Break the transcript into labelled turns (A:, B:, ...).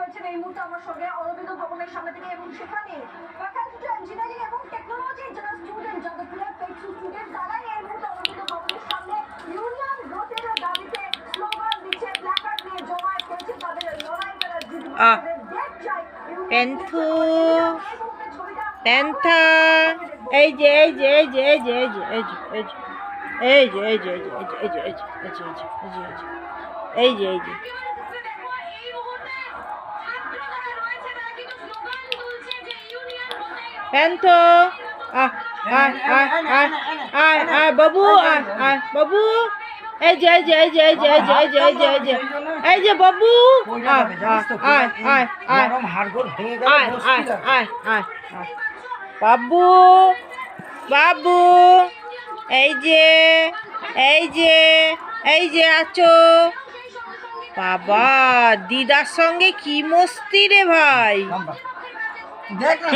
A: রয়েছেন এই মুহূর্তে আমার সঙ্গে অরবিন্দ ভবনের সামনে থেকে, এবং সেখানে ফ্যাকাল্টি টু ইঞ্জিনিয়ারিং এবং টেকনোলজি যারা স্টুডেন্ট, যাদের পেক্সু স্টুডেন্ট, তারাই এই মুহূর্তে অরবিন্দ ভবনের সামনে ইউনিয়ন ভোটের দাবিতে স্লোগান দিচ্ছে, প্ল্যাকার্ড নিয়ে জমায়েত করেছে। তাদের লড়াই করার ডেট চাই।
B: পেন্থু প্যান্থার এই যে এই যে এই যে এই যে এই যে এই যে এই যে এই যে এই যে এই যে এই যে এই যে এই যে এই যে এই যে এই যে প্যান্থু আয় আয় আয় আয় আয় বাবু আয় আয় বাবু এই যে এই যে এই যে এই যে এই যে এই যে এই যে এই যে এই যে বাবু আয় আয় আয় আয় আয় আয় আয় আয় বাবু বাবু এই যে এই যে এই যে আছো বাবা, দিদার সঙ্গে কি মস্তি রে ভাই।
C: দেখ না